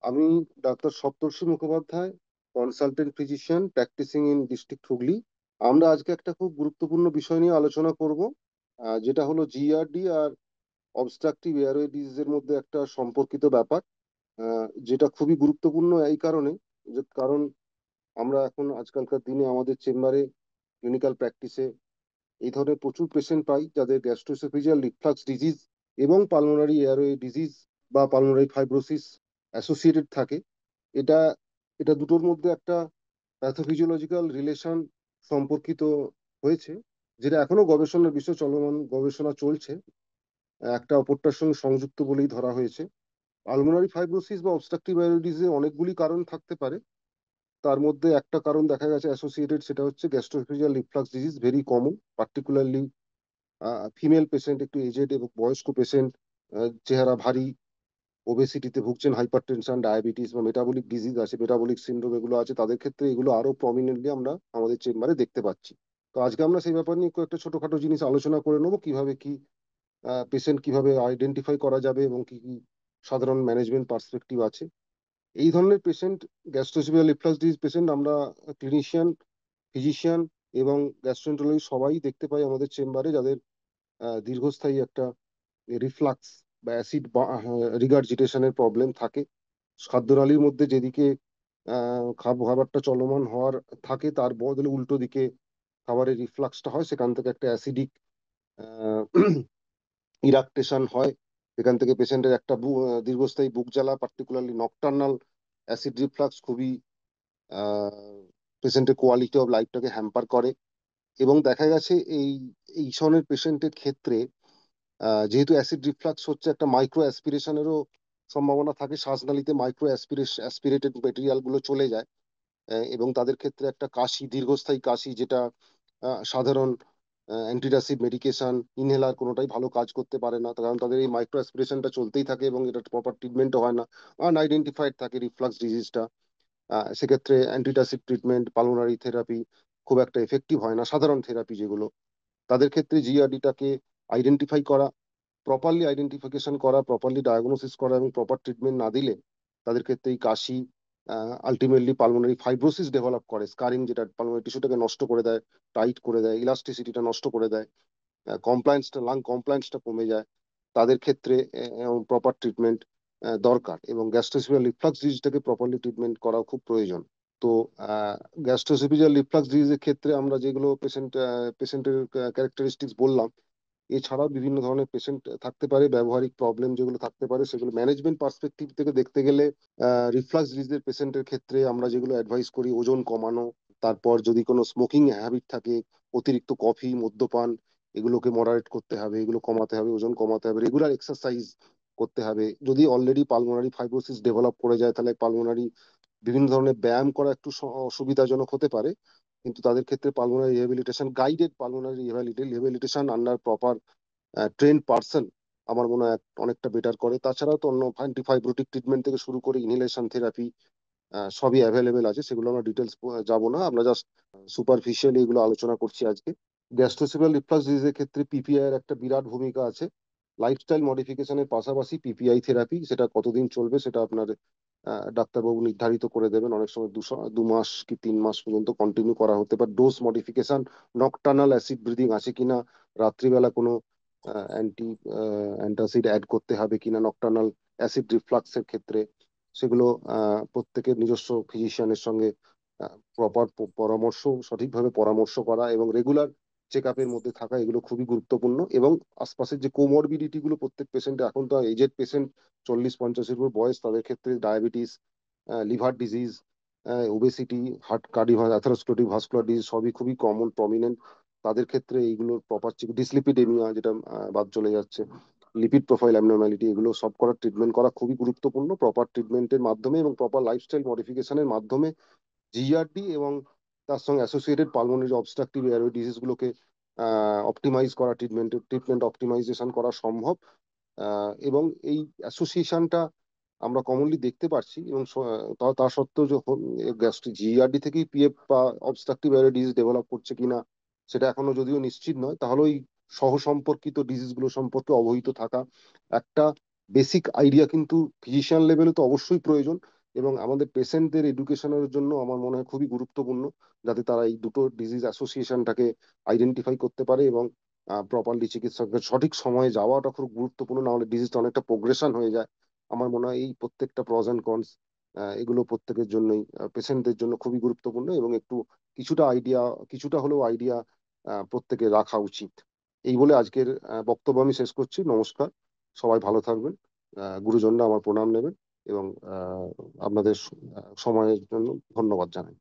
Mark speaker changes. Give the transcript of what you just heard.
Speaker 1: আমি doctor Saptarshi Mukhopadhyay, consultant physician practising in district Hooghly. আমরা আজকে একটা খুব গুরুত্বপূর্ণ বিষয় নিয়ে আলোচনা করব, যেটা হলো জিআরডি আর অবস্ট্রাকটিভ এয়ারওয়ে ডিজিজের মধ্যে একটা সম্পর্কিত ব্যাপার। যেটা খুবই গুরুত্বপূর্ণ এই কারণে যে কারণ আমরা এখন আজকালকার দিনে আমাদের চেম্বারে ক্লিনিক্যাল প্র্যাকটিসে এই ধরনের প্রচুর পেশেন্ট পাই যাদের গ্যাস্ট্রোএসোফেজিয়াল রিফ্লাক্স ডিজিজ এবং পালমোনারি এয়ারওয়ে ডিজিজ বা পালমোনারি ফাইব্রোসিস অ্যাসোসিয়েটেড থাকে। এটা এটা দুটোর মধ্যে একটা প্যাথোফিজিওলজিক্যাল রিলেশন সম্পর্কিত হয়েছে, যেটা এখনো গবেষণার বিষয়, চলমান গবেষণা চলছে, একটা অপরটার সঙ্গে সংযুক্ত বলেই ধরা হয়েছে। পালমোনারি ফাইব্রোসিস বা অবস্ট্রাকটিভ অ্যারোডিসে অনেকগুলি কারণ থাকতে পারে। তার মধ্যে একটা কারণ দেখা গেছে অ্যাসোসিয়েটেড, সেটা হচ্ছে gastroesophageal reflux disease, very common, particularly female patient, একটু এজেড এবং বয়স্ক পেশেন্ট, চেহারা ভারী, ওবেসিটিতে ভুগছেন, হাইপার টেনশন, ডায়াবেটিস বা মেটাবলিক ডিজিজ আছে, মেটাবলিক সিন্ড্রোম এগুলো আছে, তাদের ক্ষেত্রে এগুলো আরো প্রমিনেন্টলি আমরা আমাদের চেম্বারে দেখতে পাচ্ছি। তো আজকে আমরা সেই ব্যাপার নিয়ে কয়েকটা ছোটখাটো জিনিস আলোচনা করে নেবো, কিভাবে কি পেশেন্ট কিভাবে আইডেন্টিফাই করা যাবে এবং কি কি সাধারণ ম্যানেজমেন্ট পার্সপেক্টিভ আছে এই ধরনের পেশেন্ট। গ্যাস্ট্রোএসোফেজিয়াল রিফ্লাক্স ডিজিজ পেশেন্ট আমরা ক্লিনিশিয়ান, ফিজিশিয়ান এবং গ্যাস্ট্রোএন্টারোলজিস্ট সবাই দেখতে পাই আমাদের চেম্বারে, যাদের দীর্ঘস্থায়ী একটা রিফ্লাক্স বা অ্যাসিড রিগার্জিটেশনের প্রবলেম থাকে। খাদ্যনালীর মধ্যে যেদিকে খাবারটা চলমান হওয়ার থাকে, তার বদলে উল্টো দিকে খাবারের রিফ্লাক্সটা হয়, সেখান থেকে একটা অ্যাসিডিক ইরাকটেশন হয়। সেখান থেকে পেশেন্টের একটা দীর্ঘস্থায়ী বুক জ্বালা, পার্টিকুলারলি নকটার্নাল অ্যাসিড রিফ্লাক্স খুবই পেশেন্টের কোয়ালিটি অফ লাইফটাকে হ্যাম্পার করে। এবং দেখা গেছে এই এই ধরনের পেশেন্টের ক্ষেত্রে যেহেতু অ্যাসিড রিফ্লাক্স হচ্ছে, একটা মাইক্রো অ্যাসপিরেশনেরও সম্ভাবনা থাকে, শ্বাসনালীতে মাইক্রো অ্যাসপিরেটেড মেটেরিয়াল গুলো চলে যায়। এবং তাদের ক্ষেত্রে একটা কাশি, দীর্ঘস্থায়ী কাশি, যেটা সাধারণ অ্যান্টিডাসিভ মেডিকেশন, ইনহেলার কোনোটাই ভালো কাজ করতে পারে না, কারণ তাদের এই মাইক্রো অ্যাসপিরেশনটা চলতেই থাকে এবং এটা প্রপার ট্রিটমেন্টও হয় না, আনআইডেন্টিফাইড থাকে রিফ্লাক্স ডিজিজটা। সেক্ষেত্রে অ্যান্টিডাসিভ ট্রিটমেন্ট, পালমোনারি থেরাপি খুব একটা এফেক্টিভ হয় না, সাধারণ থেরাপি যেগুলো। তাদের ক্ষেত্রে জিআরডিটাকে আইডেন্টিফাই করা, প্রপারলি আইডেন্টিফিকেশন করা, প্রপারলি ডায়াগনোসিস করা এবং প্রপার ট্রিটমেন্ট না দিলে তাদের ক্ষেত্রে এই কাশি আলটিমেটলি পালমোনারি ফাইব্রোসিস ডেভেলপ করে, স্কারিং, যেটা পালমোনারি টিস্যুটাকে নষ্ট করে দেয়, টাইট করে দেয়, ইলাস্টিসিটিটা নষ্ট করে দেয়, কমপ্লায়েন্সটা, লাং কমপ্লায়েন্সটা কমে যায়। তাদের ক্ষেত্রে প্রপার ট্রিটমেন্ট দরকার, এবং গ্যাস্ট্রোএসোফেজিয়াল রিফ্লাক্স ডিজিজটাকে প্রপারলি ট্রিটমেন্ট করা খুব প্রয়োজন। তো গ্যাস্ট্রোএসোফেজিয়াল রিফ্লাক্স ডিজিজের ক্ষেত্রে আমরা যেগুলো পেশেন্টের ক্যারেক্টারিস্টিক্স বললাম, এছাড়াও বিভিন্ন ধরনের পেশেন্ট থাকতে পারে, ব্যবহারিক প্রবলেম যেগুলো থাকতে পারে, সেগুলো ম্যানেজমেন্ট পার্সপেক্টিভ থেকে দেখতে গেলে রিফ্লাক্স ডিজিজের পেশেন্টের ক্ষেত্রে আমরা যেগুলো অ্যাডভাইস করি, ওজন কমানো, তারপর যদি কোনো স্মোকিং হ্যাবিট থাকে, অতিরিক্ত কফি, মদ্যপান, এগুলোকে মডারেট করতে হবে, এগুলো কমাতে হবে, ওজন কমাতে হবে, রেগুলার এক্সারসাইজ করতে হবে। যদি অলরেডি পালমোনারি ফাইব্রোসিস ডেভেলপ করে যায়, তাহলে পালমোনারি বিভিন্ন ধরনের ব্যায়াম করা একটু অসুবিধাজনক হতে পারে, কিন্তু তাদের ক্ষেত্রে pulmonary rehabilitation, guided pulmonary rehabilitation under proper train person আমার মনে হয় অনেকটা বেটার করে। তাছাড়াও তো অন্য অ্যান্টিফাইব্রোটিক ট্রিটমেন্ট থেকে শুরু করে ইনহেলেশন থেরাপি সবই অ্যাভেলেবেল আছে, সেগুলো আমরা ডিটেলস যাবো না, আমরা জাস্ট সুপারফিশিয়ালি এগুলো আলোচনা করছি আজকে। গ্যাস্ট্রোসিপিয়াল রিফ্লাক্স ডিজিজের ক্ষেত্রে পিপিআই এর একটা বিরাট ভূমিকা আছে। লাইফস্টাইল মডিফিকেশনের পাশাপাশি পিপিআই থেরাপি, সেটা কতদিন চলবে সেটা আপনার ডাক্তারবাবু নির্ধারিত করে দেবেন। অনেক সময় 2 মাস কি 3 মাস পর্যন্ত কন্টিনিউ করা হতে পারে। Dose modification, nocturnal acid breathing আছে কিনা, রাত্রিবেলা কোনো অ্যান্টি অ্যান্টাসিড অ্যাড করতে হবে কিনা নকটার্নাল অ্যাসিড রিফ্লাক্সের ক্ষেত্রে, সেগুলো প্রত্যেকের নিজস্ব ফিজিশিয়ানের সঙ্গে প্রপার পরামর্শ, সঠিকভাবে পরামর্শ করা এবং রেগুলার চেক আপের মধ্যে থাকা, এগুলো খুবই গুরুত্বপূর্ণ। এবং আশপাশের যে কোমরবিডিটি গুলো প্রত্যেক পেশেন্ট, এখন তো এজেড পেশেন্ট, 40-50-এর উপর বয়স, তাদের ক্ষেত্রে diabetes, liver disease, obesity, heart, cardio atherosclerotic vascular disease সবই খুবই কমন, প্রমিনেন্ট। তাদের ক্ষেত্রে এইগুলোর প্রপার ডিসলিপিডেমিয়া, যেটা বাদ চলে যাচ্ছে, লিপিড প্রোফাইল অ্যাবনর্মালিটি, এগুলো সব করার ট্রিটমেন্ট করা খুবই গুরুত্বপূর্ণ। প্রপার ট্রিটমেন্টের মাধ্যমে এবং প্রপার লাইফস্টাইল মডিফিকেশনের মাধ্যমে জিআরডি এবং তার সঙ্গে associated pulmonary obstructive airway disease গুলোকে অপটিমাইজ করা, ট্রিটমেন্ট অপটিমাইজেশন করা সম্ভব। এবং এই অ্যাসোসিয়েশনটা আমরা কমনলি দেখতে পাচ্ছি, এবং তা সত্ত্বেও যে গ্যাস্ট্রিক জিআরডি থেকেই পিএফ বা অবস্ট্রাকটিভ এয়ারওয়ে ডিজিজ ডেভেলপ করছে কিনা সেটা এখনো যদিও নিশ্চিত নয়, তাহলে ওই সহ সম্পর্কিত ডিজিজ গুলো সম্পর্কে অবহিত থাকা, একটা বেসিক আইডিয়া কিন্তু ফিজিশিয়ান লেভেলে তো অবশ্যই প্রয়োজন। এবং আমাদের পেশেন্টদের এডুকেশনের জন্য আমার মনে হয় খুবই গুরুত্বপূর্ণ, যাতে তারা এই দুটো ডিজিজ অ্যাসোসিয়েশনটাকে আইডেন্টিফাই করতে পারে এবং প্রপারলি চিকিৎসকের সঠিক সময়ে যাওয়াটা খুব গুরুত্বপূর্ণ, না হলে ডিজিজটা অনেকটা প্রোগ্রেশন হয়ে যায়। আমার মনে হয় এই প্রত্যেকটা প্রজ অ্যান্ড কনস এগুলো প্রত্যেকের জন্যই, পেশেন্টদের জন্য খুবই গুরুত্বপূর্ণ, এবং একটু কিছুটা আইডিয়া, কিছুটা হলেও আইডিয়া প্রত্যেকে রাখা উচিত। এই বলে আজকের বক্তব্য আমি শেষ করছি। নমস্কার, সবাই ভালো থাকবেন। গুরুজনরা আমার প্রণাম নেবেন, এবং আপনাদের সময়ের জন্য ধন্যবাদ জানাই।